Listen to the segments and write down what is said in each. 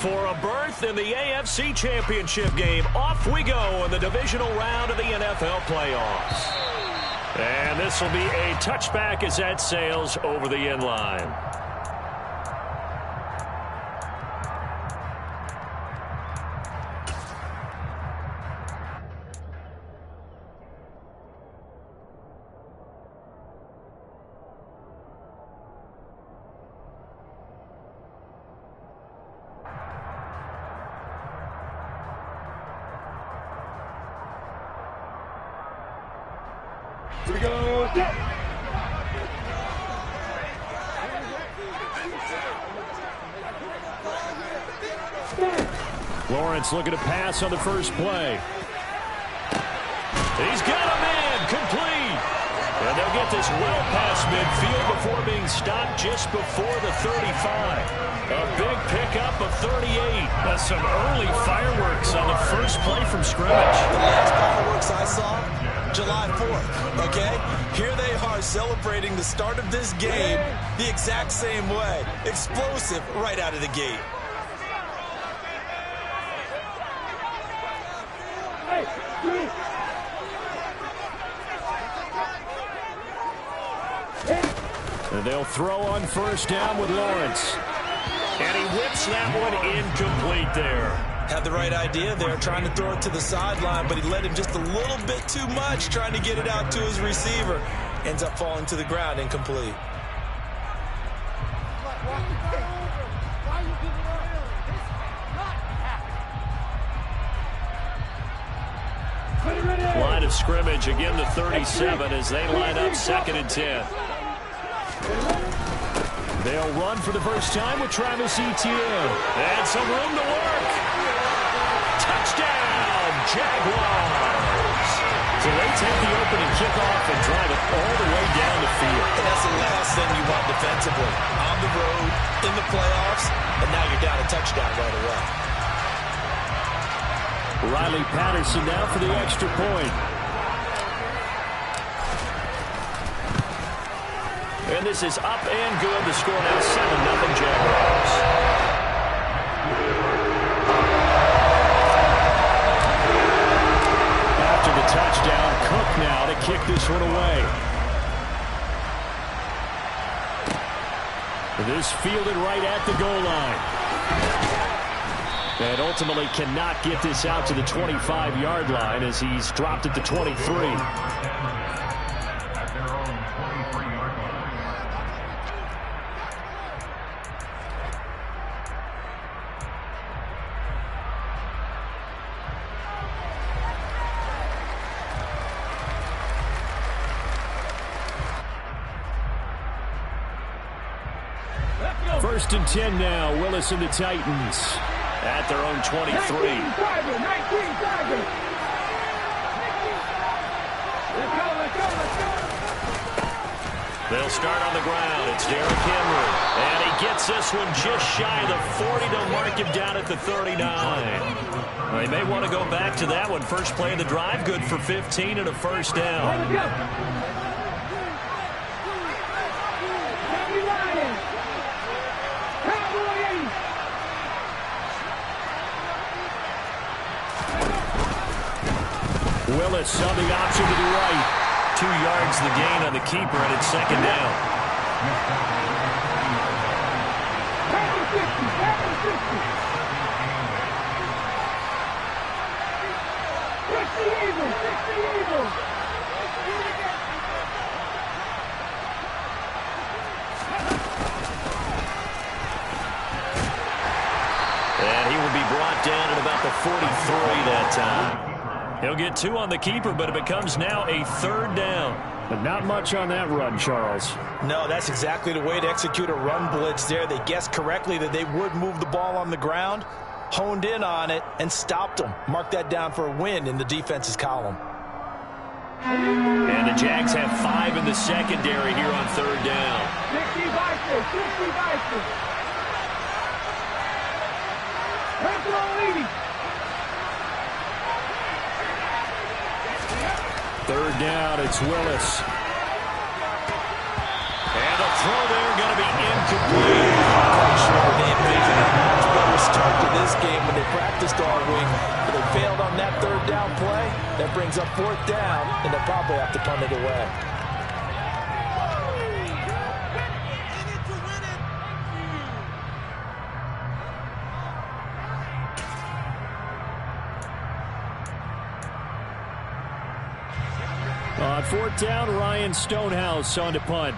For a berth in the AFC Championship game, off we go in the divisional round of the NFL playoffs. And this will be a touchback as that sails over the end line. Here we go. Lawrence looking to pass on the first play. He's got a man complete. And they'll get this well past midfield before being stopped just before the 35. A big pickup of 38. That's some early fireworks on the first play from scrimmage. The last fireworks I saw, July 4th, okay? Here they are celebrating the start of this game the exact same way. Explosive right out of the gate. And they'll throw on first down with Lawrence. And he whips that one incomplete there. Had the right idea there, trying to throw it to the sideline, but he led him just a little bit too much, trying to get it out to his receiver. Ends up falling to the ground, incomplete. Line of scrimmage, again the 37 as they line up 2nd and 10. They'll run for the first time with Travis Etienne. And some room to work. Touchdown, Jaguars. So they take the opening kickoff and drive it all the way down the field. And that's the last thing you want defensively. On the road, in the playoffs, and now you're down a touchdown right away. Riley Patterson now for the extra point. And this is up and good. The score now 7-0 Jaguars. After the touchdown, Cook now to kick this one away. This fielded right at the goal line. And ultimately cannot get this out to the 25-yard line as he's dropped at the 23. First and 10 now, Willis and the Titans at their own 23. They'll start on the ground. It's Derrick Henry. And he gets this one just shy of the 40 to mark him down at the 39. Well, he may want to go back to that one. First play of the drive, good for 15 and a first down. Willis on the option to the right. 2 yards the gain on the keeper, and it's 2nd down. And he will be brought down at about the 43 that time. He'll get 2 on the keeper, but it becomes now a 3rd down. But not much on that run, Charles. No, that's exactly the way to execute a run blitz there. They guessed correctly that they would move the ball on the ground, honed in on it, and stopped them. Mark that down for a win in the defense's column. And the Jags have 5 in the secondary here on 3rd down. 3rd down, it's Willis. And the throw there going to be incomplete. Pretty sure they've made a much better start to brings up 4th down, and they'll probably have to punt it away. On 4th down, Ryan Stonehouse on to punt.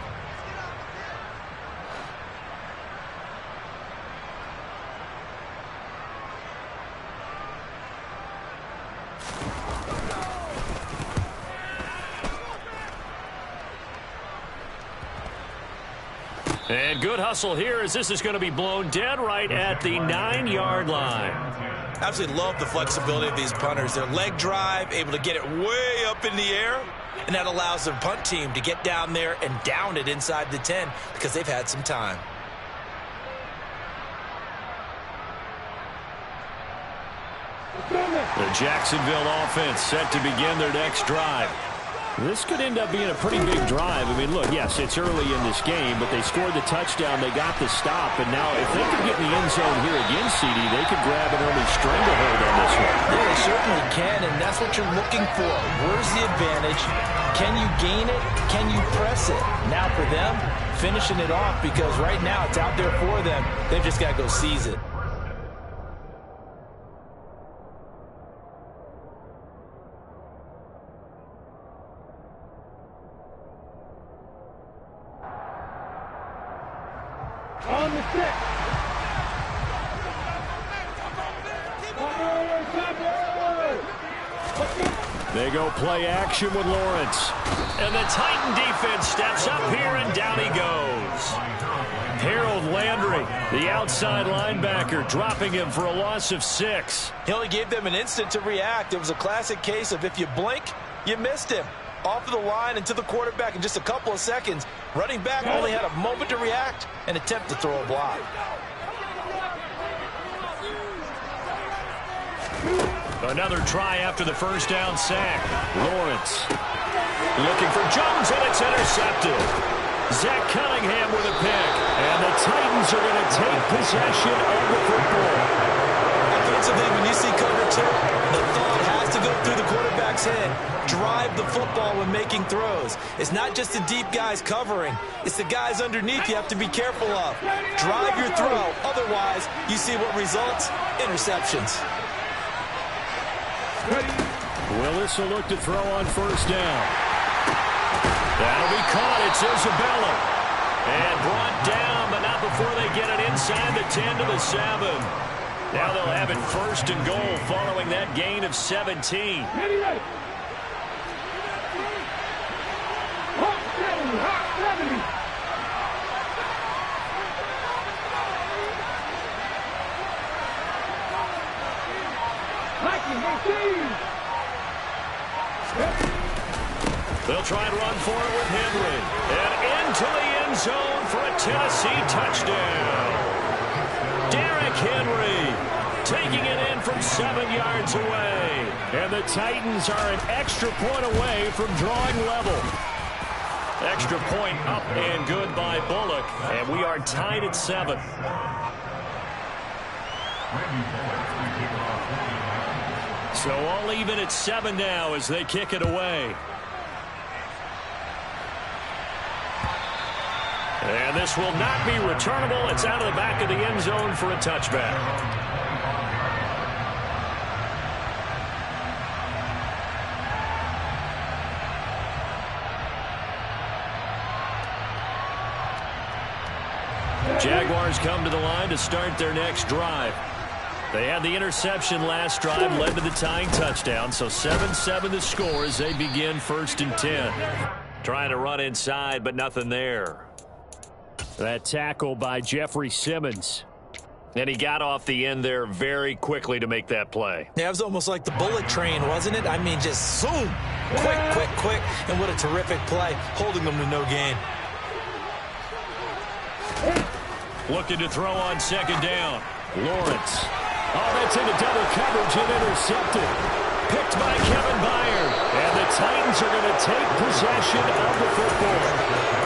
And good hustle here as this is going to be blown dead right at the 9-yard line. Absolutely love the flexibility of these punters. Their leg drive, able to get it way up in the air, and that allows the punt team to get down there and down it inside the 10 because they've had some time. The Jacksonville offense set to begin their next drive. This could end up being a pretty big drive. I mean, look, yes, it's early in this game, but they scored the touchdown. They got the stop, and now if they could get in the end zone here again, CD, they could grab an early stranglehold on this one. Yeah, they certainly can, and that's what you're looking for. Where's the advantage? Can you gain it? Can you press it? Now for them, finishing it off because right now it's out there for them. They've just got to go seize it. On the 6. They go play action with Lawrence. And the Titan defense steps up here, and down he goes. Harold Landry, the outside linebacker, dropping him for a loss of 6. He only gave them an instant to react. It was a classic case of if you blink, you missed him. Off of the line and to the quarterback in just a couple of seconds. Running back only had a moment to react and attempt to throw a block. Another try after the first down sack. Lawrence looking for Jones, and it's intercepted. Zach Cunningham with a pick. And the Titans are going to take possession of the football. Offensively, when you see cover 2, the thought has to go through the quarterback's head. Drive the football when making throws. It's not just the deep guys covering. It's the guys underneath you have to be careful of. Drive your throw. Otherwise, you see what results? Interceptions. Willis will look to throw on first down. That'll be caught. It's Isabella. And brought down, but not before they get it inside the 10 to the 7. Now they'll have it first and goal following that gain of 17. They'll try and run for it with Henry. And into the end zone for a Tennessee touchdown. Derrick Henry taking it in from 7 yards away. And the Titans are an extra point away from drawing level. Extra point up and good by Bullock. And we are tied at 7. So all even at 7 now as they kick it away. And this will not be returnable. It's out of the back of the end zone for a touchback. Jaguars come to the line to start their next drive. They had the interception last drive, led to the tying touchdown, so 7-7 the score as they begin 1st and 10. Trying to run inside, but nothing there. That tackle by Jeffrey Simmons. And he got off the end there very quickly to make that play. Yeah, it was almost like the bullet train, wasn't it? I mean, just zoom. Quick. And what a terrific play, holding them to no gain. Looking to throw on second down. Lawrence. Oh, that's into double coverage and intercepted. Picked by Kevin Byard. And the Titans are going to take possession of the football.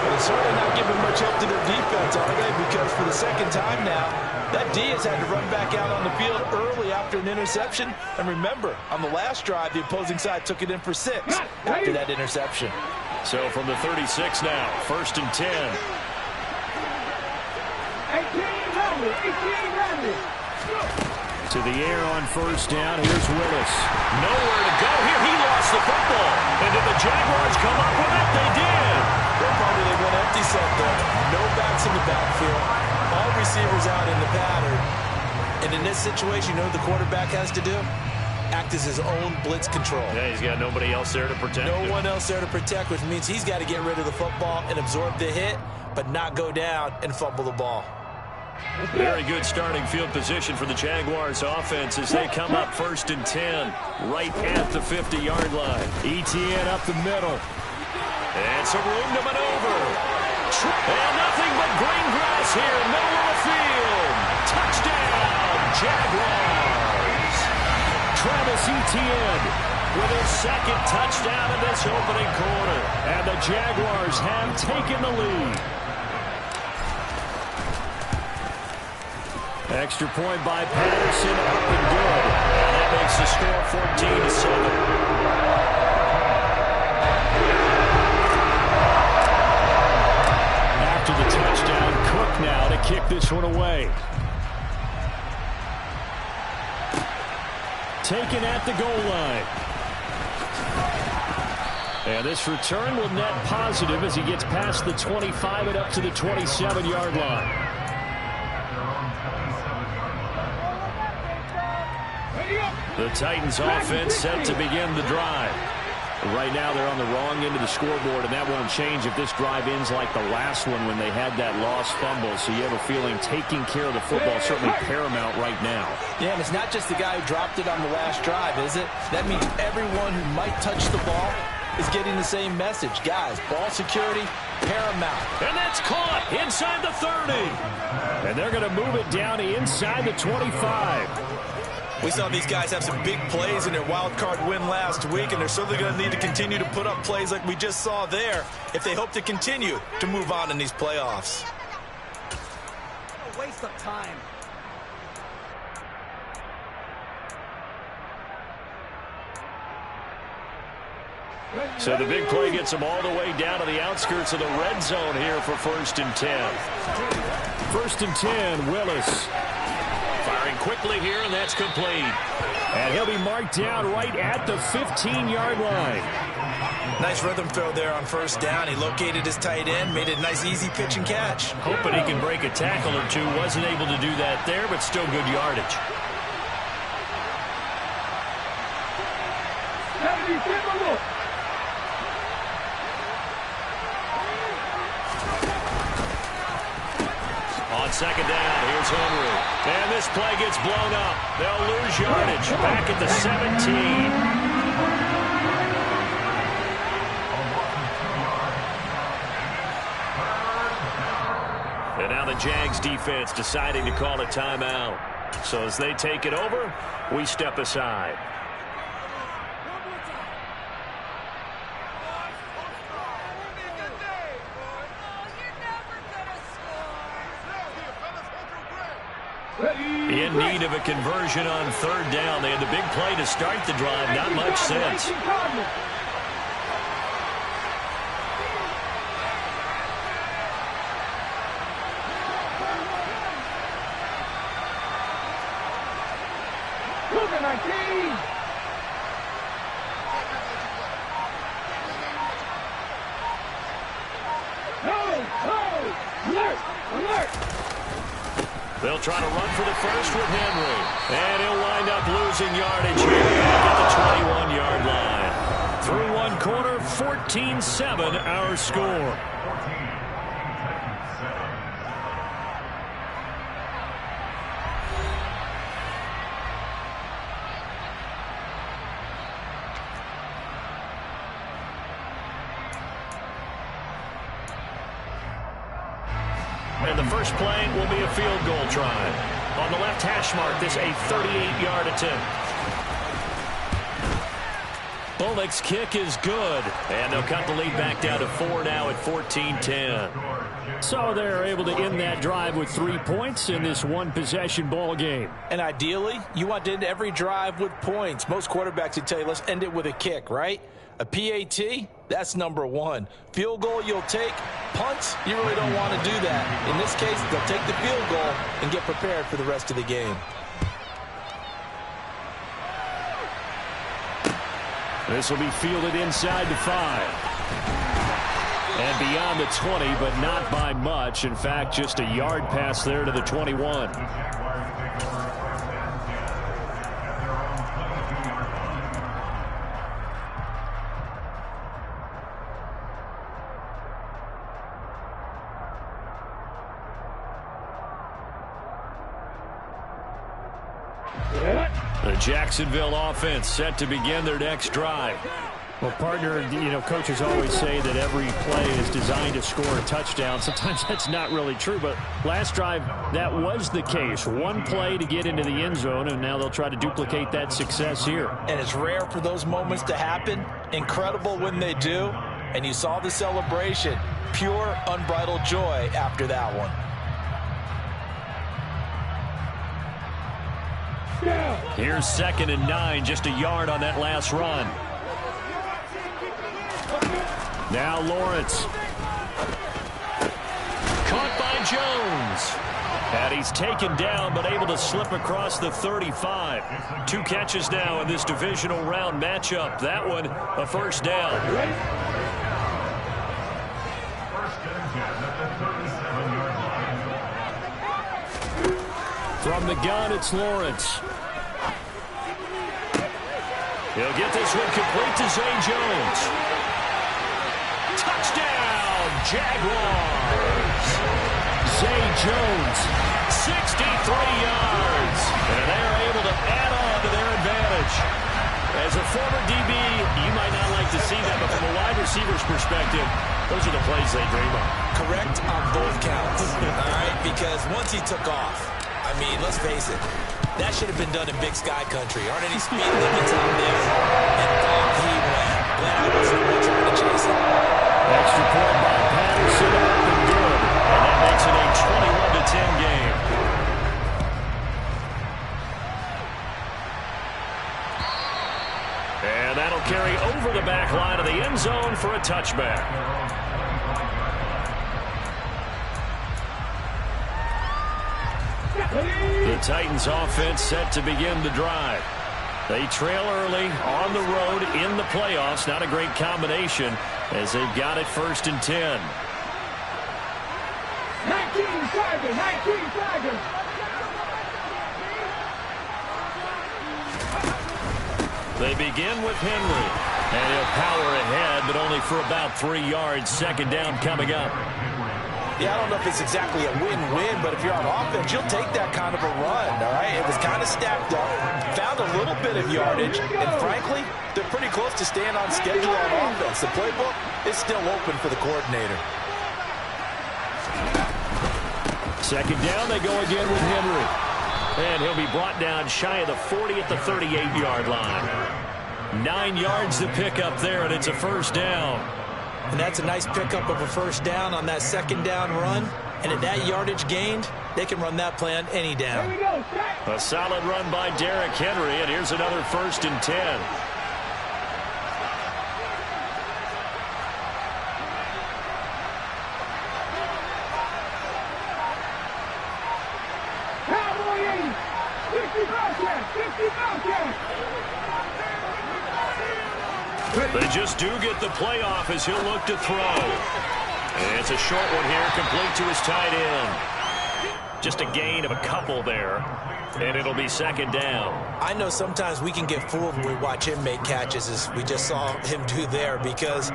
They're certainly not giving much help to their defense, are they? Because for the second time now, that D has had to run back out on the field early after an interception. And remember, on the last drive, the opposing side took it in for 6 after that interception. So from the 36 now, 1st and 10. 18 To the air on 1st down. Here's Willis. Nowhere to go here. He lost the football. And did the Jaguars come up with it? They did. That probably they went empty set there. No backs in the backfield. All receivers out in the pattern. And in this situation, you know what the quarterback has to do? Act as his own blitz control. Yeah, he's got nobody else there to protect him. No one else there to protect, which means he's got to get rid of the football and absorb the hit, but not go down and fumble the ball. Very good starting field position for the Jaguars offense as they come up 1st and 10, right at the 50-yard line. Etienne up the middle. And some room to maneuver. And nothing but green grass here, middle of the field. Touchdown, Jaguars. Travis Etienne with his 2nd touchdown in this opening quarter. And the Jaguars have taken the lead. Extra point by Patterson, up and good. And that makes the score 14-7. After the touchdown, Cook now to kick this one away. Taken at the goal line. And this return will net positive as he gets past the 25 and up to the 27-yard line. The Titans offense set to begin the drive. Right now they're on the wrong end of the scoreboard, and that won't change if this drive ends like the last one when they had that lost fumble. So you have a feeling taking care of the football is certainly paramount right now. Yeah, and it's not just the guy who dropped it on the last drive, is it? That means everyone who might touch the ball is getting the same message. Guys, ball security, paramount. And that's caught inside the 30. And they're going to move it down inside the 25. We saw these guys have some big plays in their wild card win last week, and they're certainly going to need to continue to put up plays like we just saw there if they hope to continue to move on in these playoffs. A waste of time. So the big play gets them all the way down to the outskirts of the red zone here for 1st and 10. 1st and 10, Willis. Firing quickly here, and that's complete. And he'll be marked down right at the 15-yard line. Nice rhythm throw there on 1st down. He located his tight end, made a nice easy pitch and catch. Hoping he can break a tackle or two. Wasn't able to do that there, but still good yardage. On 2nd down, here's Henry. And this play gets blown up. They'll lose yardage back at the 17. And now the Jags defense deciding to call a timeout. So as they take it over, we step aside. In need of a conversion on 3rd down. They had the big play to start the drive. Not much sense. They'll try to run for the first with Henry. And he'll wind up losing yardage here back at the 21-yard line. Through one quarter, 14-7 our score. And the first play will be a field goal try. On the left hash mark, this a 38-yard attempt. Bullock's kick is good. And they'll cut the lead back down to 4 now at 14-10. So they're able to end that drive with 3 points in this one-possession ball game. And ideally, you want to end every drive with points. Most quarterbacks would tell you, let's end it with a kick, right? A PAT, that's number one. Field goal you'll take. Punts, you really don't want to do that. In this case, they'll take the field goal and get prepared for the rest of the game. This will be fielded inside the 5. And beyond the 20, but not by much. In fact, just a yard pass there to the 21. The Jacksonville offense set to begin their next drive. Well, partner, coaches always say that every play is designed to score a touchdown. Sometimes that's not really true, but last drive, that was the case. One play to get into the end zone, and now they'll try to duplicate that success here. And it's rare for those moments to happen. Incredible when they do. And you saw the celebration. Pure, unbridled joy after that one. Here's 2nd and 9, just a yard on that last run. Now Lawrence. Caught by Jones. And he's taken down, but able to slip across the 35. 2 catches now in this divisional round matchup. That one, a first down. From the gun, it's Lawrence. He'll get this one complete to Zay Jones. Touchdown, Jaguars. Zay Jones. 63 yards. And they're able to add on to their advantage. As a former DB, you might not like to see that, but from a wide receiver's perspective, those are the plays they dream of. Correct on both counts. All right, because once he took off, I mean, let's face it, that should have been done in Big Sky country. Aren't any speed limits out there? And off he went. Glad I wasn't the one trying to chase him. Extra point by Patterson, up and good. And that makes it a 21-10 game. And that'll carry over the back line of the end zone for a touchback. The Titans offense set to begin the drive. They trail early on the road in the playoffs. Not a great combination as they've got it 1st and 10. 19 seconds. They begin with Henry. And he'll power ahead, but only for about 3 yards. 2nd down coming up. Yeah, I don't know if it's exactly a win-win, but if you're on offense, you'll take that kind of a run, all right? It was kind of stacked up, found a little bit of yardage, and frankly, they're pretty close to staying on schedule on offense. The playbook is still open for the coordinator. 2nd down, they go again with Henry. And he'll be brought down shy of the 40 at the 38-yard line. 9 yards to pick up there, and it's a first down. And that's a nice pickup of a first down on that 2nd down run. And at that yardage gained, they can run that play on any down. A solid run by Derrick Henry, and here's another 1st and 10. They just do get the playoff as he'll look to throw. And it's a short one here, complete to his tight end. Just a gain of a couple there, and it'll be 2nd down. I know sometimes we can get fooled when we watch him make catches, as we just saw him do there, because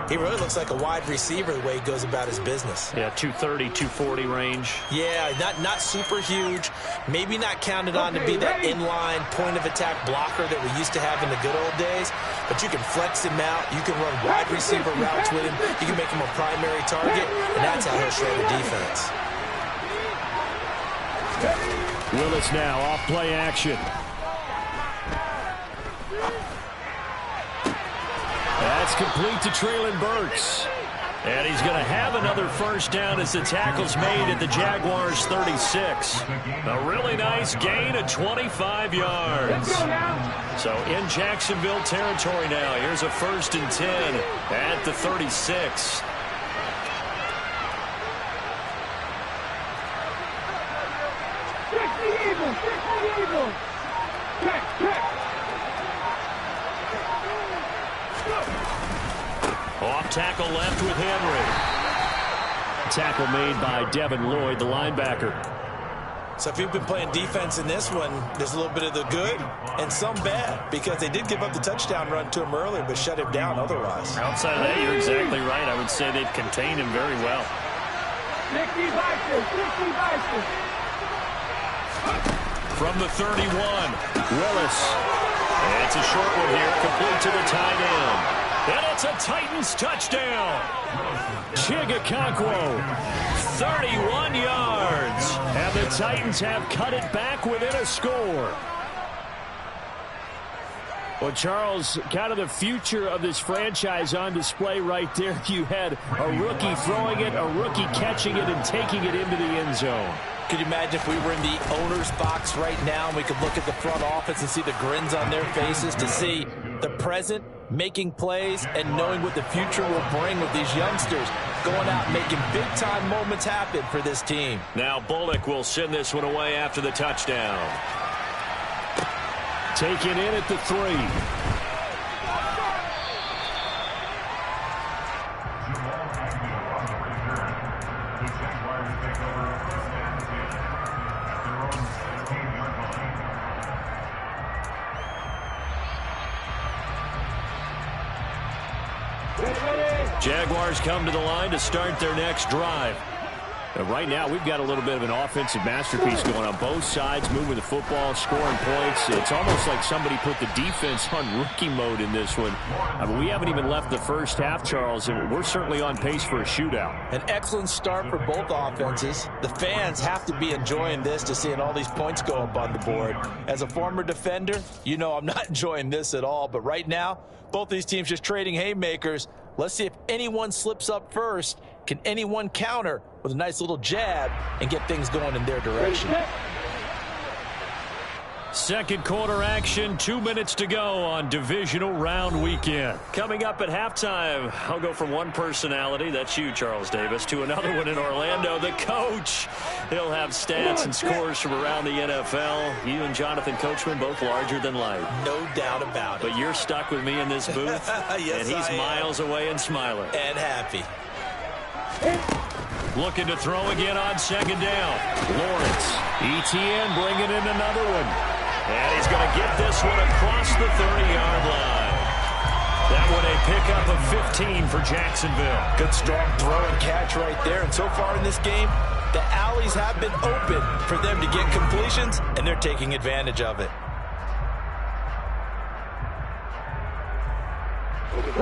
he really looks like a wide receiver the way he goes about his business. Yeah, 230, 240 range. Yeah, not super huge. Maybe not counted on to be that inline point-of-attack blocker that we used to have in the good old days, but you can flex him out. You can run wide receiver routes with him. You can make him a primary target, and that's how he'll show the defense. Willis now off play action. That's complete to Treylon Burks. And he's going to have another first down as the tackle's made at the Jaguars' 36. A really nice gain of 25 yards. So in Jacksonville territory now. Here's a 1st and 10 at the 36. Off tackle left with Henry. Tackle made by Devin Lloyd, the linebacker. So if you've been playing defense in this one, there's a little bit of the good and some bad, because they did give up the touchdown run to him earlier, but shut him down otherwise. Outside of that, you're exactly right. I would say they've contained him very well. From the 31, Willis. And it's a short one here, complete to the tight end. And it's a Titans touchdown. Chigakonkwo, 31 yards. and the Titans have cut it back within a score. Well, Charles, kind of the future of this franchise on display right there. You had a rookie throwing it, a rookie catching it, and taking it into the end zone. Could you imagine if we were in the owner's box right now and we could look at the front office and see the grins on their faces, to see the present making plays and knowing what the future will bring with these youngsters going out and making big-time moments happen for this team. Now Bullock will send this one away after the touchdown. Taken in at the 3. Jaguars come to the line to start their next drive. Right now, we've got a little bit of an offensive masterpiece going on both sides, moving the football, scoring points. It's almost like somebody put the defense on rookie mode in this one. I mean, we haven't even left the first half, Charles, and we're certainly on pace for a shootout. An excellent start for both offenses. The fans have to be enjoying this, to seeing all these points go up on the board. As a former defender, you know I'm not enjoying this at all. But right now, both these teams just trading haymakers. Let's see if anyone slips up first. Can anyone counter with a nice little jab and get things going in their direction? Second quarter action, 2 minutes to go on divisional round weekend. Coming up at halftime, I'll go from one personality, that's you, Charles Davis, to another one in Orlando, the coach. He'll have stats and scores from around the NFL. You and Jonathan Coachman, both larger than life. No doubt about it. But you're stuck with me in this booth, yes, and he's miles away and smiling. And happy. Looking to throw again on second down. Lawrence, ETN bringing in another one. And he's going to get this one across the 30-yard line. That one a pickup of 15 for Jacksonville. Good strong throw and catch right there. And so far in this game, the alleys have been open for them to get completions, and they're taking advantage of it.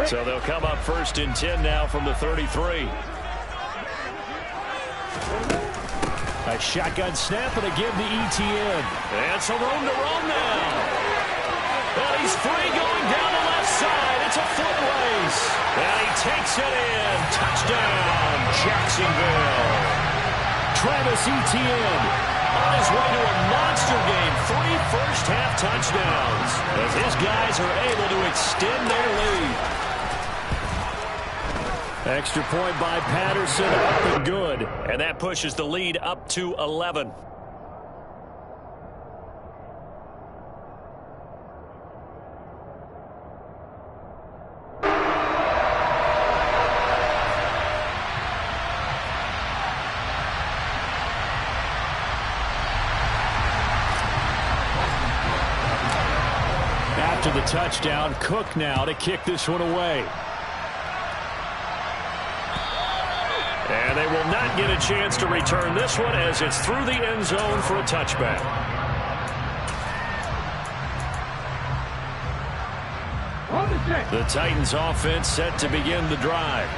So they'll come up 1st and 10 now from the 33. A shotgun snap and a give to ETN. And some room to run now. And he's free going down the left side. It's a foot race. And he takes it in. Touchdown, Jacksonville. Travis Etienne On his way to a monster game. 3 first-half touchdowns as his guys are able to extend their lead. Extra point by Patterson, up and good. And that pushes the lead up to 11. After the touchdown, Cook now to kick this one away. And they will not get a chance to return this one as it's through the end zone for a touchback. The Titans offense set to begin the drive.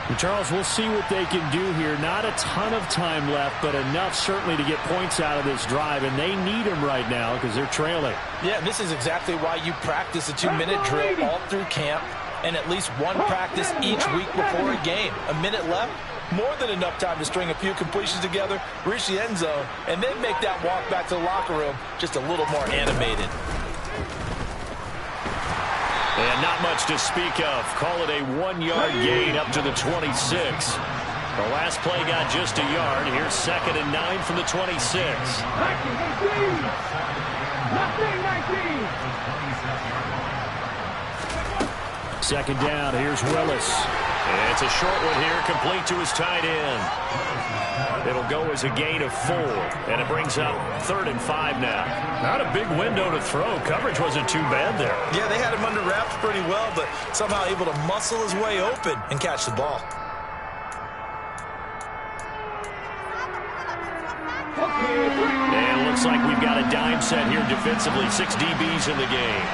And Charles, we'll see what they can do here. Not a ton of time left, but enough certainly to get points out of this drive, and they need them right now because they're trailing. Yeah, this is exactly why you practice a 2-minute drill all through camp. and at least one practice each week before a game. A minute left, more than enough time to string a few completions together, reach the end zone, and then make that walk back to the locker room just a little more animated. And not much to speak of. Call it a 1-yard gain up to the 26. The last play got just a yard. Here's 2nd and 9 from the 26. 19. Second down, here's Willis. And it's a short one here, complete to his tight end. It'll go as a gain of 4, and it brings up 3rd and 5 now. Not a big window to throw. Coverage wasn't too bad there. Yeah, they had him under wraps pretty well, but somehow able to muscle his way open and catch the ball. And it looks like we've got a dime set here defensively. 6 DBs in the game.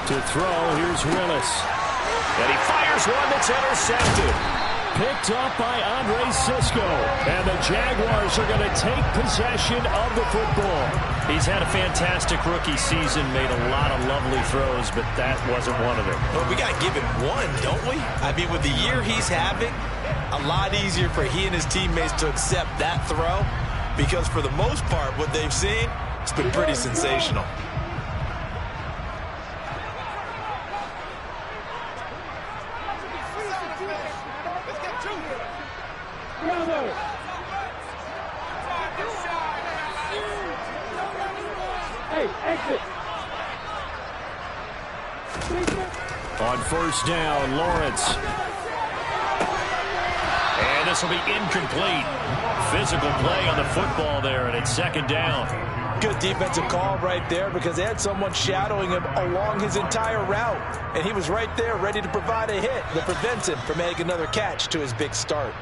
To throw, here's Willis. And he fires one that's intercepted. Picked up by Andre Cisco. And the Jaguars are going to take possession of the football. He's had a fantastic rookie season, made a lot of lovely throws, but that wasn't one of them. Well, we got to give him one, don't we? I mean, with the year he's having, a lot easier for he and his teammates to accept that throw, because for the most part, what they've seen, it's been pretty sensational. On first down, Lawrence. And this will be incomplete. Physical play on the football there, and it's 2nd down. Good defensive call right there, because they had someone shadowing him along his entire route. And he was right there ready to provide a hit that prevents him from making another catch to his big start.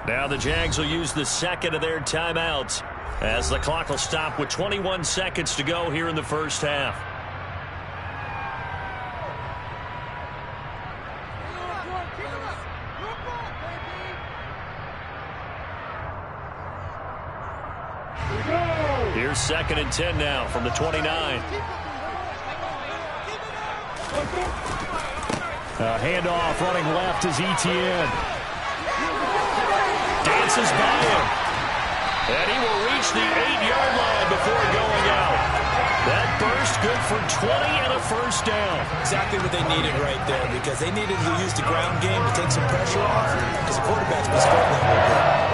Now the Jags will use the 2nd of their timeouts as the clock will stop with 21 seconds to go here in the first half. Here's 2nd and 10 now from the 29. Handoff running left is Etienne. Dances by him. And he will reach the 8-yard line before going out. That burst good for 20 and a first down. Exactly what they needed right there, because they needed to use the ground game to take some pressure off, because the quarterback's been struggling a little bit.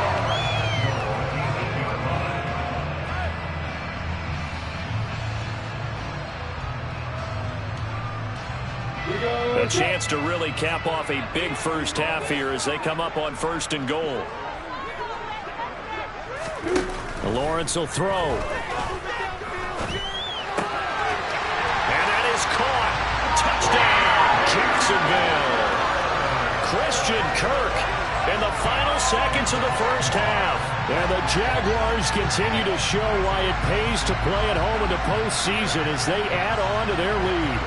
A chance to really cap off a big first half here as they come up on 1st and goal. Lawrence will throw. And that is caught. Touchdown, Jacksonville. Christian Kirk in the final seconds of the first half. And the Jaguars continue to show why it pays to play at home in the postseason as they add on to their lead.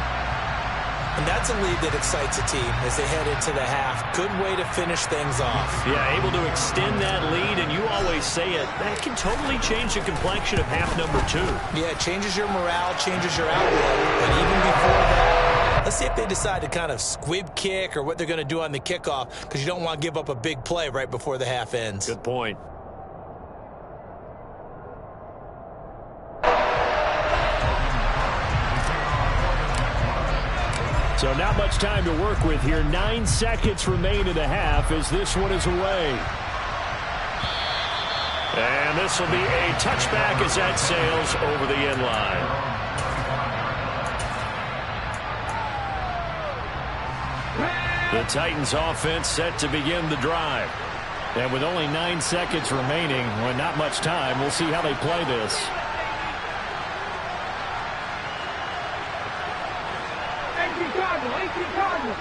And that's a lead that excites a team as they head into the half. Good way to finish things off. Yeah, able to extend that lead, and you always say it, that can totally change the complexion of half number 2. Yeah, it changes your morale, changes your outlook. But even before that, let's see if they decide to kind of squib kick or what they're going to do on the kickoff, because you don't want to give up a big play right before the half ends. Good point. So not much time to work with here. 9 seconds remain in the half as this one is away. And this will be a touchback as that sails over the end line. The Titans offense set to begin the drive. And with only 9 seconds remaining, well, not much time, we'll see how they play this. 18 Cardinals.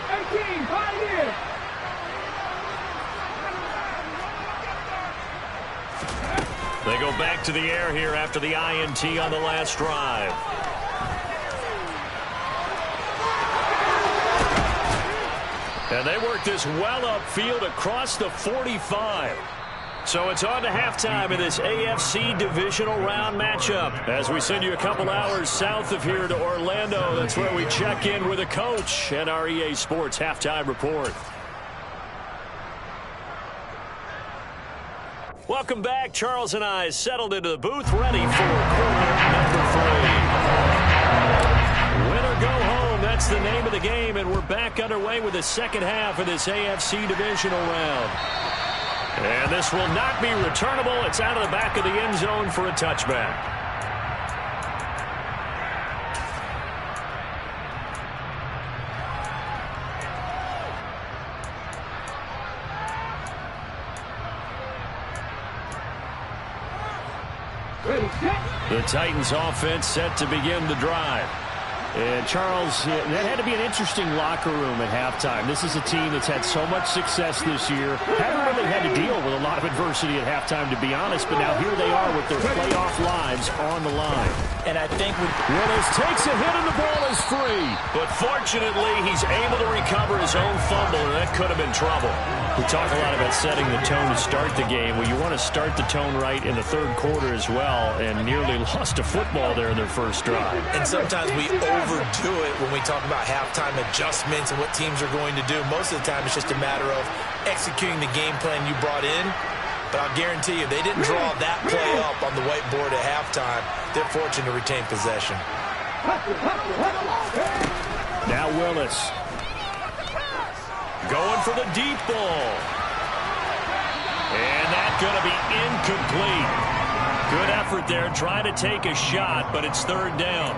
18 Pioneers. They go back to the air here after the INT on the last drive. And they work this well upfield across the 45. So it's on to halftime in this AFC divisional round matchup. As we send you a couple hours south of here to Orlando, that's where we check in with a coach and our EA Sports halftime report. Welcome back. Charles and I settled into the booth, ready for quarter number 3. Win or go home, that's the name of the game, and we're back underway with the second half of this AFC divisional round. And this will not be returnable. It's out of the back of the end zone for a touchback. The Titans offense set to begin the drive. And, Charles, that had to be an interesting locker room at halftime. This is a team that's had so much success this year. Haven't really had to deal with a lot of adversity at halftime, to be honest. But now here they are with their playoff lives on the line. And I think Willis takes a hit and the ball is free. But fortunately, he's able to recover his own fumble, and that could have been trouble. We talk a lot about setting the tone to start the game. Well, you want to start the tone right in the third quarter as well, and nearly lost a football there in their first drive. And sometimes we overdo it when we talk about halftime adjustments and what teams are going to do. Most of the time, it's just a matter of executing the game plan you brought in. But I'll guarantee you, they didn't draw that play up on the whiteboard at halftime. They're fortunate to retain possession. Now Willis. Going for the deep ball. And that's going to be incomplete. Good effort there, trying to take a shot, but it's third down.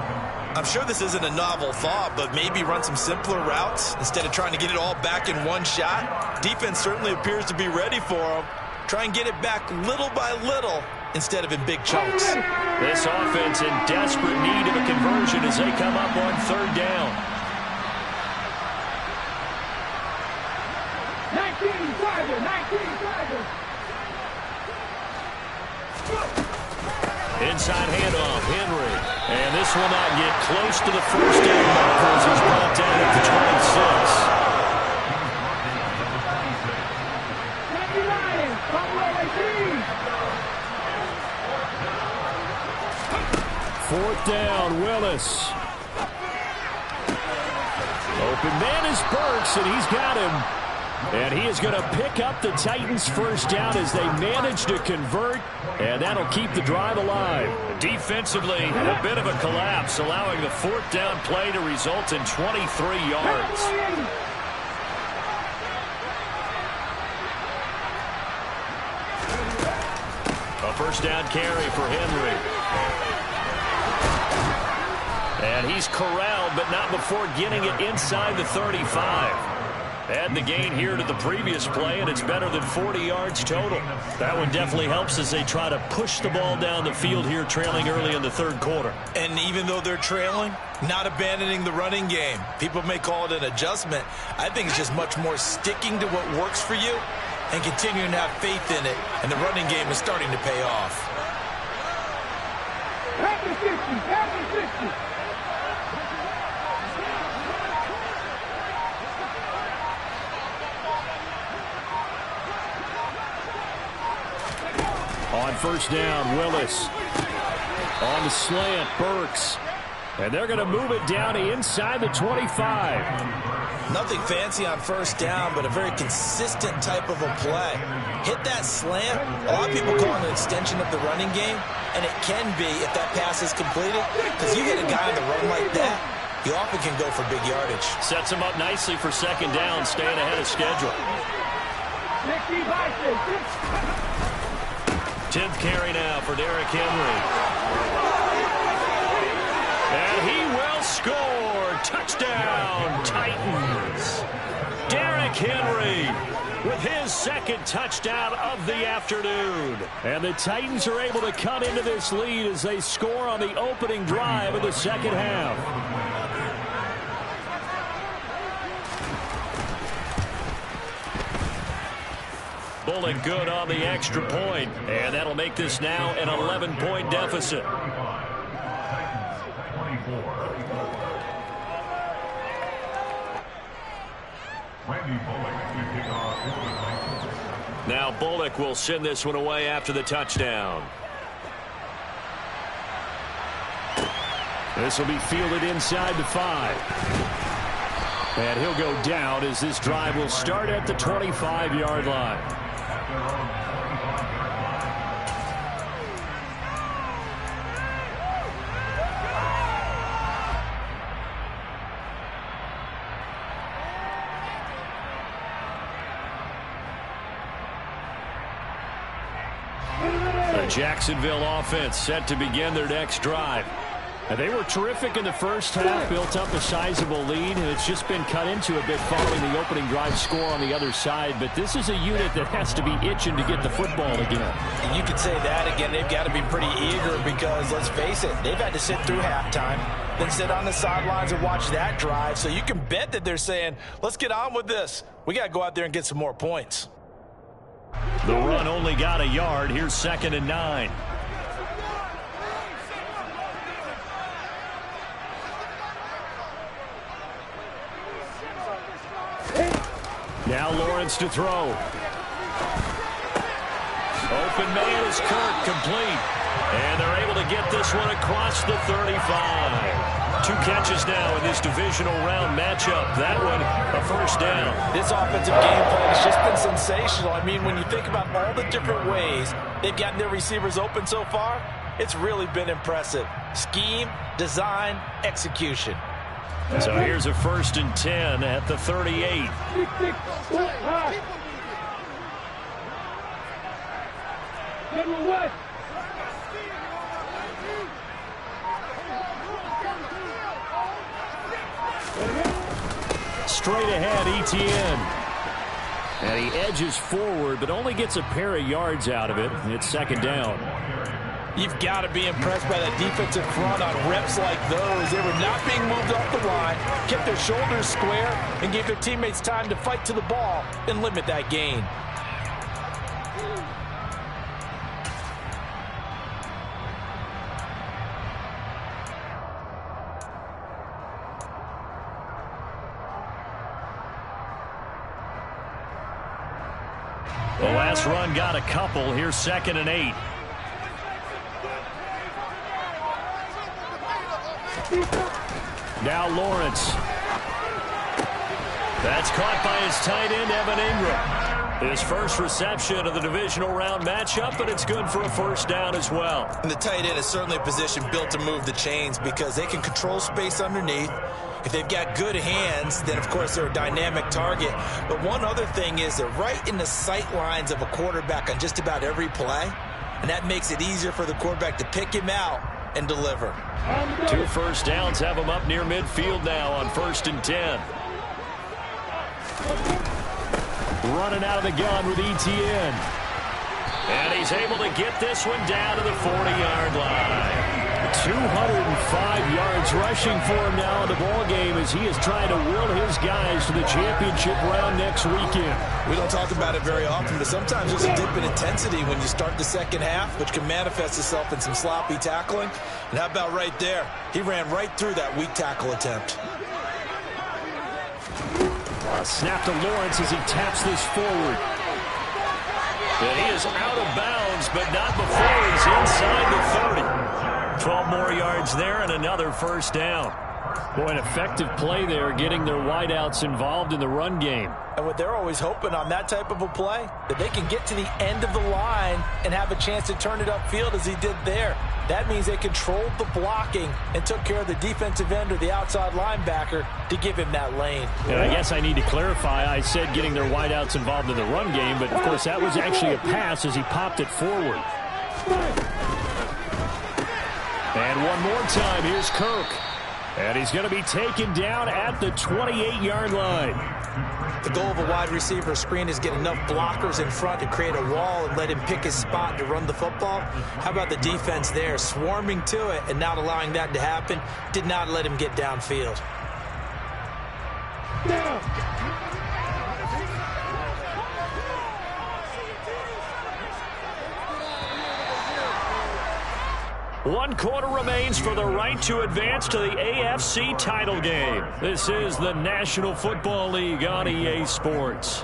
I'm sure this isn't a novel thought, but maybe run some simpler routes instead of trying to get it all back in one shot. Defense certainly appears to be ready for them. Try and get it back little by little instead of in big chunks. This offense in desperate need of a conversion as they come up on third down. 19 Tigers. Inside handoff, Henry. And this will not get close to the first down marker as he's brought down at the 26. Fourth down, Willis. Open man is Burks, and he's got him. And he is going to pick up the Titans' first down as they manage to convert, and that'll keep the drive alive. Defensively, a bit of a collapse, allowing the fourth down play to result in 23 yards. A first down carry for Henry. And he's corralled, but not before getting it inside the 35. Add the gain here to the previous play, and it's better than 40 yards total. That one definitely helps as they try to push the ball down the field here, trailing early in the third quarter. And even though they're trailing, not abandoning the running game. People may call it an adjustment. I think it's just much more sticking to what works for you and continuing to have faith in it. And the running game is starting to pay off. Happy 50. On first down, Willis. On the slant, Burks. And they're going to move it down to inside the 25. Nothing fancy on first down, but a very consistent type of a play. Hit that slant. A lot of people call it an extension of the running game, and it can be if that pass is completed, because you hit a guy on the run like that, you often can go for big yardage. Sets him up nicely for second down, staying ahead of schedule. 10th carry now for Derrick Henry. And he will score. Touchdown, Titans. Derrick Henry with his second touchdown of the afternoon. And the Titans are able to cut into this lead as they score on the opening drive of the second half. Bullock good on the extra point, and that'll make this now an 11-point deficit. Now Bullock will send this one away after the touchdown. This will be fielded inside the 5. And he'll go down as this drive will start at the 25-yard line. The Jacksonville offense set to begin their next drive. And they were terrific in the first half, built up a sizable lead, and it's just been cut into a bit following the opening drive score on the other side. But this is a unit that has to be itching to get the football again. You could say that again. They've got to be pretty eager because, let's face it, they've had to sit through halftime, then sit on the sidelines and watch that drive. So you can bet that they're saying, let's get on with this. We got to go out there and get some more points. The run only got a yard. Here's 2nd and 9. Now Lawrence to throw. Open man is Kirk, complete. And they're able to get this one across the 35. 2 catches now in this divisional round matchup. That one, a first down. This offensive game plan has just been sensational. I mean, when you think about all the different ways they've gotten their receivers open so far, it's really been impressive. Scheme, design, execution. So here's a 1st and 10 at the 38. Straight ahead, Etienne. And he edges forward, but only gets a pair of yards out of it. It's 2nd down. You've got to be impressed by that defensive front on reps like those. They were not being moved off the line, kept their shoulders square, and gave their teammates time to fight to the ball and limit that gain. The last run got a couple. Here's 2nd and 8. Now Lawrence. That's caught by his tight end, Evan Ingram. His first reception of the divisional round matchup, and it's good for a first down as well. And the tight end is certainly a position built to move the chains because they can control space underneath. If they've got good hands, then, of course, they're a dynamic target. But one other thing is they're right in the sight lines of a quarterback on just about every play, and that makes it easier for the quarterback to pick him out and deliver. 2 first downs have him up near midfield now on 1st and 10. Running out of the gun with Etienne. And he's able to get this one down to the 40-yard line. 205 yards rushing for him now in the ball game as he is trying to will his guys to the championship round next weekend. We don't talk about it very often, but sometimes there's a dip in intensity when you start the second half, which can manifest itself in some sloppy tackling. And how about right there? He ran right through that weak tackle attempt. Snap to Lawrence as he taps this forward. And he is out of bounds, but not before he's inside the 30. 12 more yards there and another first down. Boy, an effective play there, getting their wideouts involved in the run game. And what they're always hoping on that type of a play, that they can get to the end of the line and have a chance to turn it upfield as he did there. That means they controlled the blocking and took care of the defensive end or the outside linebacker to give him that lane. And I guess I need to clarify, I said getting their wideouts involved in the run game, but of course that was actually a pass as he popped it forward. And one more time, here's Kirk. And he's going to be taken down at the 28-yard line. The goal of a wide receiver screen is get enough blockers in front to create a wall and let him pick his spot to run the football. How about the defense there, swarming to it and not allowing that to happen? Did not let him get downfield. 1 quarter remains for the right to advance to the AFC title game. This is the National Football League on EA Sports.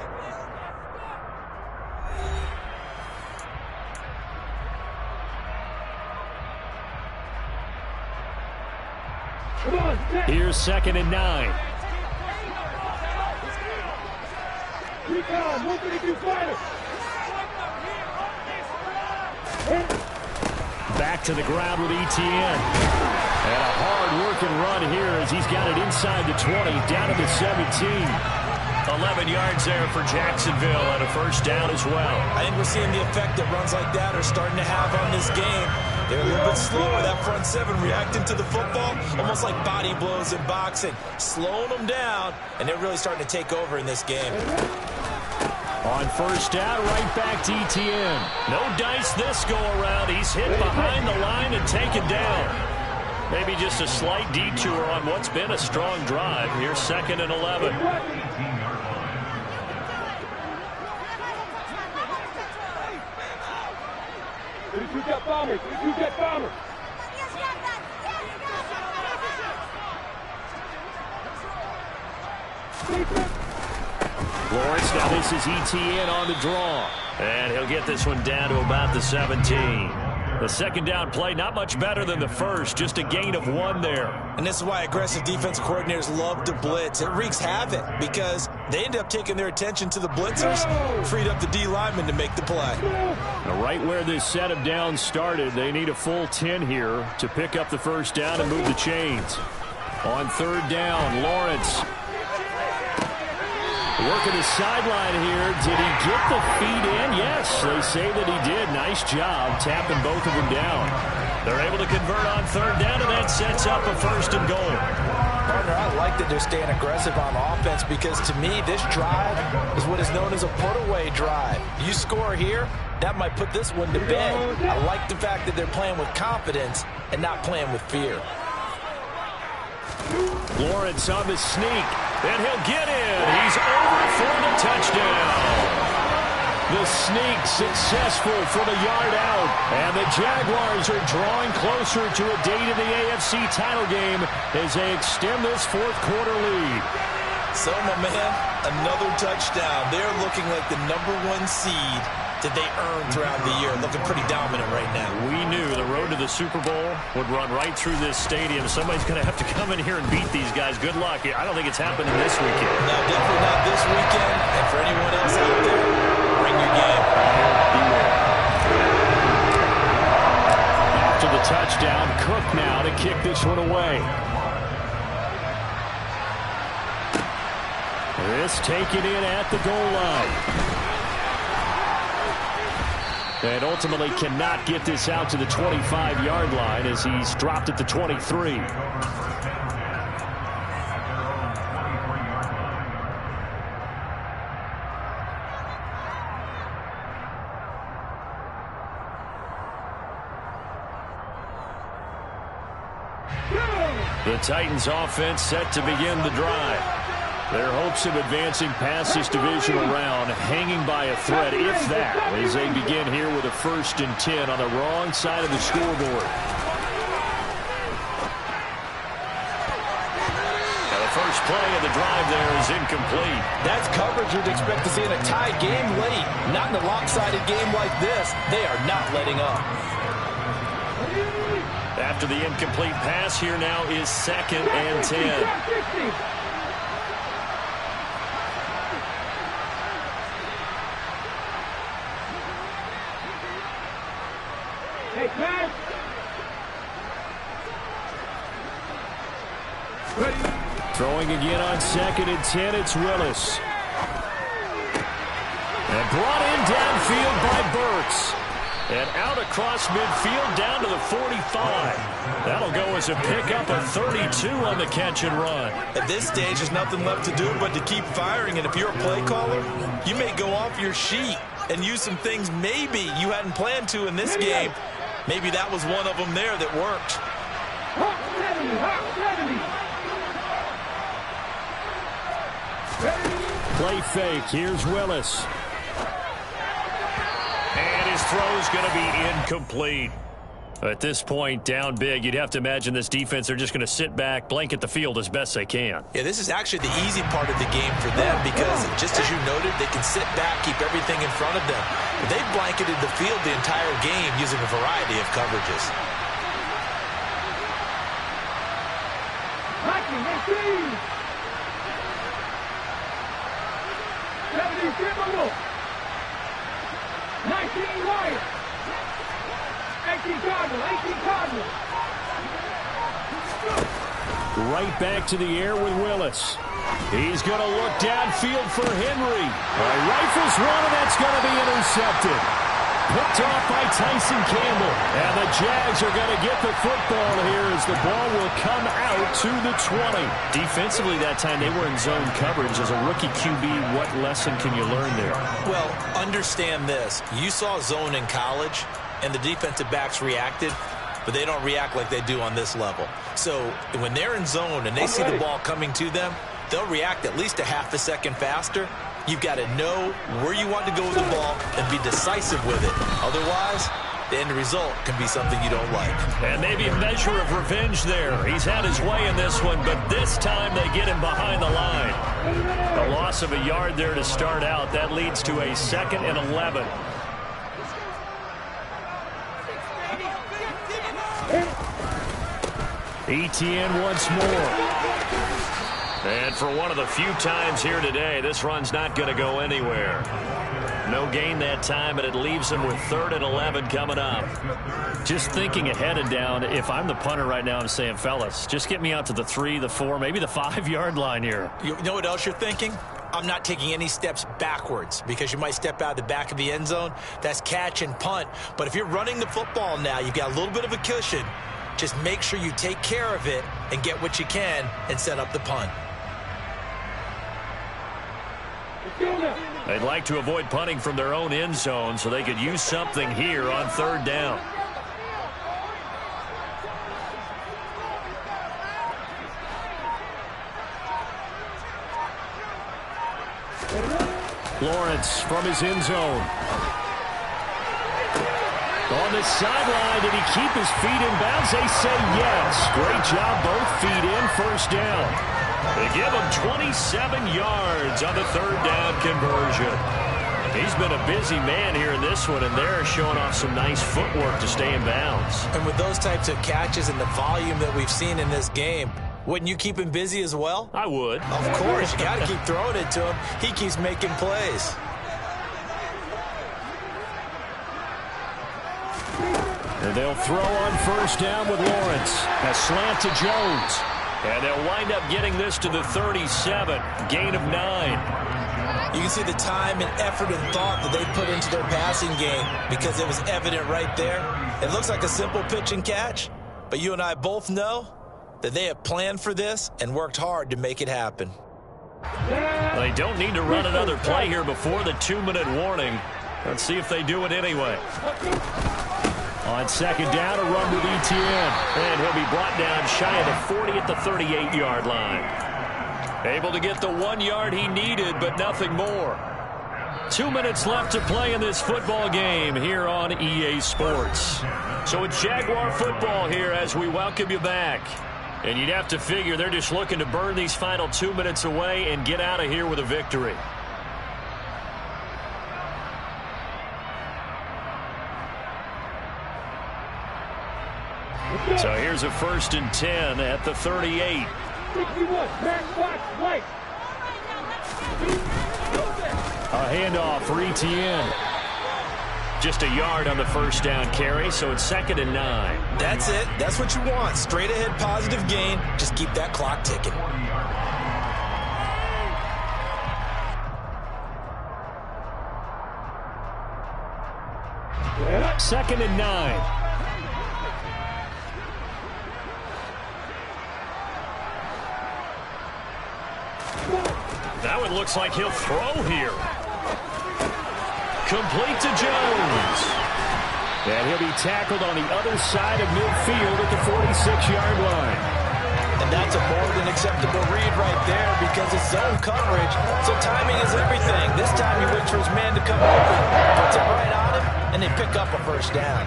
Here's 2nd and 9. Back to the ground with Etienne. And a hard-working run here as he's got it inside the 20, down to the 17. 11 yards there for Jacksonville and a first down as well. I think we're seeing the effect that runs like that are starting to have on this game. They're a little bit slower, that front seven reacting to the football, almost like body blows in boxing, slowing them down, and they're really starting to take over in this game. On first down, right back to Etienne. No dice this go-around. He's hit behind the line and taken down. Maybe just a slight detour on what's been a strong drive. Here's 2nd and 11. Lawrence, now this is Etienne on the draw. And he'll get this one down to about the 17. The 2nd down play, not much better than the first, just a gain of 1 there. And this is why aggressive defensive coordinators love to blitz. It wreaks havoc because they end up taking their attention to the blitzers, freed up the D lineman to make the play. Now right where this set of downs started, they need a full 10 here to pick up the first down and move the chains. On 3rd down, Lawrence working the sideline here. Did he get the feet in? Yes, they say that he did. Nice job tapping both of them down. They're able to convert on 3rd down, and that sets up a 1st and goal. Partner, I like that they're staying aggressive on offense because to me, this drive is what is known as a put-away drive. You score here, that might put this one to bed. I like the fact that they're playing with confidence and not playing with fear. Lawrence on the sneak, and he'll get in. He's over for the touchdown. The sneak successful for the yard out, and the Jaguars are drawing closer to a date in the AFC title game as they extend this 4th quarter lead. So, my man, another touchdown. They're looking like the #1 seed that they earned throughout the year. Looking pretty dominant right now. We knew the road to the Super Bowl would run right through this stadium. Somebody's going to have to come in here and beat these guys. Good luck. I don't think it's happening this weekend. No, definitely not this weekend. And for anyone else out there, bring your game. After the touchdown, Cook now to kick this one away. This taken in at the goal line. And ultimately cannot get this out to the 25-yard line as he's dropped at the 23. The Titans offense set to begin the drive. Their hopes of advancing past this divisional round hanging by a thread, if that, as they begin here with a 1st and 10 on the wrong side of the scoreboard. Now the first play of the drive there is incomplete. That's coverage you'd expect to see in a tie game late. Not in a lopsided game like this. They are not letting up. After the incomplete pass, here now is 2nd and 10. Throwing again on 2nd and 10, it's Willis. And brought in downfield by Burks. And out across midfield down to the 45. That'll go as a pickup of 32 on the catch and run. At this stage, there's nothing left to do but to keep firing. And if you're a play caller, you may go off your sheet and use some things maybe you hadn't planned to in this game. Maybe that was one of them there that worked. Play fake. Here's Willis. And his throw's going to be incomplete. At this point, down big, you'd have to imagine this defense are just going to sit back, blanket the field as best they can. Yeah, this is actually the easy part of the game for them because, just as you noted, they can sit back, keep everything in front of them. But they've blanketed the field the entire game using a variety of coverages. Blocking, 18. 70 Timberwolves. 19 Wyatt. 18 Cardinal, 18 Cardinal. Right back to the air with Willis. He's going to look downfield for Henry. Rifles one, and that's going to be intercepted. Picked off by Tyson Campbell. And the Jags are going to get the football here as the ball will come out to the 20. Defensively that time, they were in zone coverage. As a rookie QB, what lesson can you learn there? Well, understand this. You saw zone in college, and the defensive backs reacted, but they don't react like they do on this level. So when they're in zone and they see the ball coming to them, they'll react at least a half a second faster. You've got to know where you want to go with the ball and be decisive with it. Otherwise, the end result can be something you don't like. And maybe a measure of revenge there. He's had his way in this one, but this time they get him behind the line. A loss of a yard there to start out. That leads to a 2nd and 11. Etienne once more. And for one of the few times here today, this run's not going to go anywhere. No gain that time, and it leaves him with 3rd and 11 coming up. Just thinking ahead and down, if I'm the punter right now, I'm saying, fellas, just get me out to the 3, the 4, maybe the 5-yard line here. You know what else you're thinking? I'm not taking any steps backwards because you might step out of the back of the end zone. That's catch and punt. But if you're running the football now, you've got a little bit of a cushion. Just make sure you take care of it and get what you can and set up the punt. They'd like to avoid punting from their own end zone so they could use something here on 3rd down. Lawrence from his end zone. On the sideline, did he keep his feet in bounds? They say yes. Great job, both feet in, 1st down. They give him 27 yards on the 3rd down conversion. He's been a busy man here in this one, and they're showing off some nice footwork to stay in bounds. And with those types of catches and the volume that we've seen in this game, wouldn't you keep him busy as well? I would. Of course. You got to keep throwing it to him. He keeps making plays. And they'll throw on 1st down with Lawrence. A slant to Jones. And they'll wind up getting this to the 37. Gain of 9. You can see the time and effort and thought that they put into their passing game because it was evident right there. It looks like a simple pitch and catch, but you and I both know that they have planned for this and worked hard to make it happen. Well, they don't need to run another play here before the 2-minute warning. Let's see if they do it anyway. On 2nd down, a run with Etienne. And he'll be brought down shy of the 40 at the 38-yard line. Able to get the 1 yard he needed, but nothing more. 2 minutes left to play in this football game here on EA Sports. So it's Jaguar football here as we welcome you back. And you'd have to figure they're just looking to burn these final 2 minutes away and get out of here with a victory. So here's a 1st and 10 at the 38. 61, back, watch, right. A handoff for Etienne. Just a yard on the 1st down carry, so it's 2nd and 9. That's it. That's what you want. Straight ahead positive gain. Just keep that clock ticking. 2nd and 9. Now it looks like he'll throw here. Complete to Jones. And he'll be tackled on the other side of midfield at the 46-yard line. And that's a more than acceptable read right there because it's zone coverage. So timing is everything. This time he waits for his man to come open, puts it right on him, and they pick up a 1st down.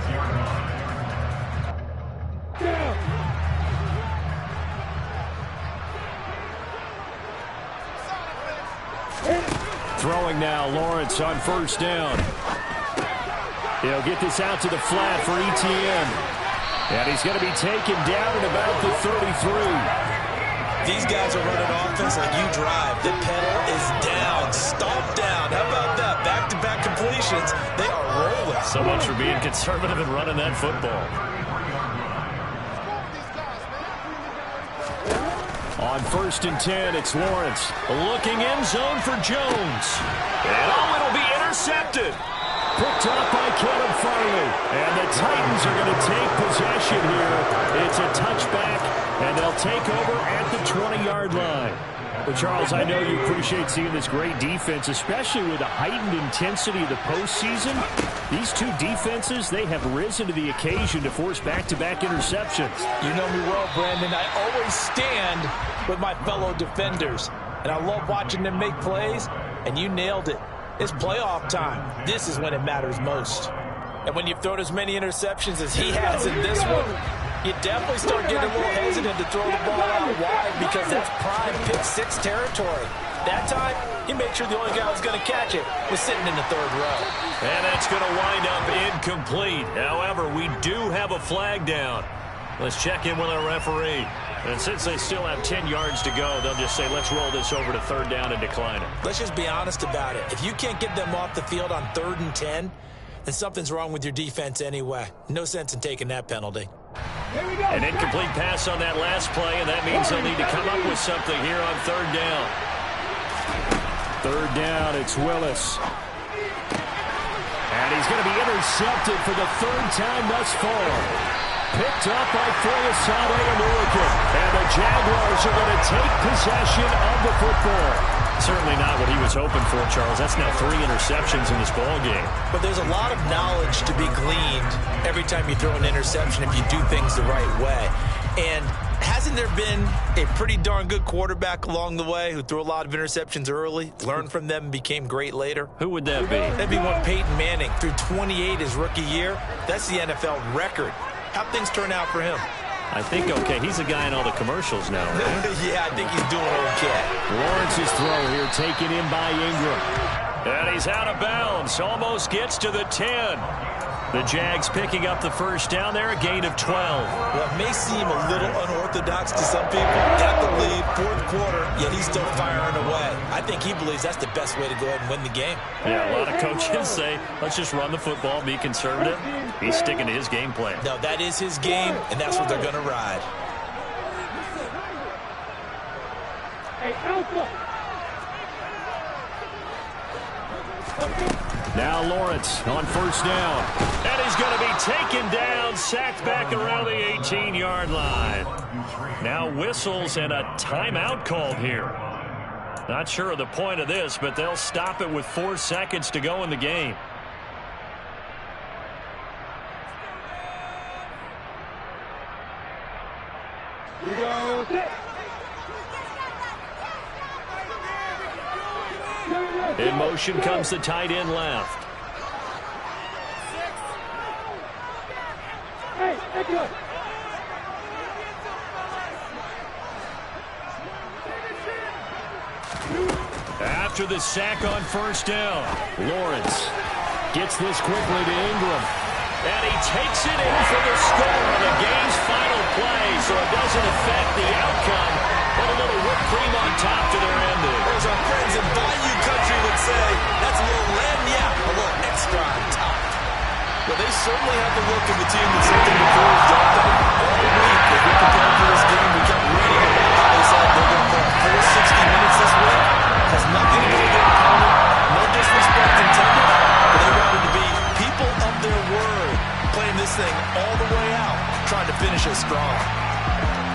Throwing now, Lawrence on first down. He'll get this out to the flat for Etienne. And he's going to be taken down at about the 33. These guys are running offense like you drive. The pedal is down, stomped down. How about that? Back-to-back completions. They are rolling. So much for being conservative and running that football. On first and 10, it's Lawrence. Looking end zone for Jones. And it'll be intercepted. Picked up by Caleb Farley. And the Titans are going to take possession here. It's a touchback, and they'll take over at the 20-yard line. But, Charles, I know you appreciate seeing this great defense, especially with the heightened intensity of the postseason. These two defenses, they have risen to the occasion to force back-to-back interceptions. You know me well, Brandon. I always stand with my fellow defenders, and I love watching them make plays, and you nailed it. It's playoff time. This is when it matters most. And when you've thrown as many interceptions as he has in this one, you definitely start getting a little hesitant to throw the ball out wide because that's prime pick-6 territory. That time, he made sure the only guy who was going to catch it was sitting in the third row. And that's going to wind up incomplete. However, we do have a flag down. Let's check in with our referee. And since they still have 10 yards to go, they'll just say, let's roll this over to third down and decline it. Let's just be honest about it. If you can't get them off the field on 3rd and 10, then something's wrong with your defense anyway. No sense in taking that penalty. An incomplete pass on that last play, and that means they'll need to come up with something here on third down. Third down, it's Willis. And he's going to be intercepted for the 3rd time thus far. Picked up by Foyesade and Oregon. And the Jaguars are going to take possession of the football. Certainly not what he was hoping for, Charles. That's now 3 interceptions in this ball game. But there's a lot of knowledge to be gleaned every time you throw an interception if you do things the right way. And hasn't there been a pretty darn good quarterback along the way who threw a lot of interceptions early, learned from them, and became great later? Who would that be? That'd be one Peyton Manning. Threw 28 his rookie year. That's the NFL record. How'd things turn out for him? I think okay. He's a guy in all the commercials now, right? Yeah, I think he's doing okay. Lawrence's throw here taken in by Ingram. And he's out of bounds. Almost gets to the 10. The Jags picking up the first down there, a gain of 12. Well, it may seem a little unorthodox to some people. Got the lead, 4th quarter, yet he's still firing away. I think he believes that's the best way to go ahead and win the game. Yeah, a lot of coaches say, let's just run the football, be conservative. He's sticking to his game plan. No, that is his game, and that's what they're going to ride. Hey, Alpha! Now Lawrence on first down. And he's going to be taken down, sacked back around the 18-yard line. Now whistles and a timeout called here. Not sure of the point of this, but they'll stop it with 4 seconds to go in the game. In motion comes the tight end left. Hey, Nicholas! After the sack on first down, Lawrence gets this quickly to Ingram. and he takes it in for the score on the game's final play, so it doesn't affect the outcome, but a little whipped cream on top to their ending. As our friends in Bayou Country would say, that's a little lagniappe, a little extra on top. Well, they certainly have the look of a team with something to prove, don't they? All week, as we prepared for this game, we kept reading about how they said they're going to play a full 60 minutes this week. Has nothing to do with their opponent, no disrespect intended, but they wanted to be people of their word, playing this thing all the way out, trying to finish it strong.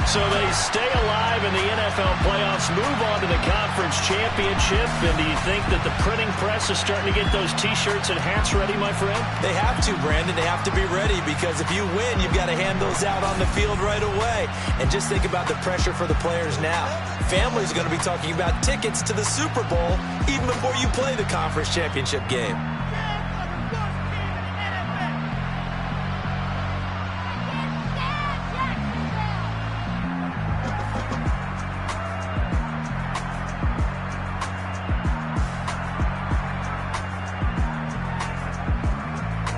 So they stay alive in the NFL playoffs, move on to the conference championship. And do you think that the printing press is starting to get those T-shirts and hats ready, my friend? They have to, Brandon. They have to be ready because if you win, you've got to hand those out on the field right away. And just think about the pressure for the players now. Families are going to be talking about tickets to the Super Bowl even before you play the conference championship game.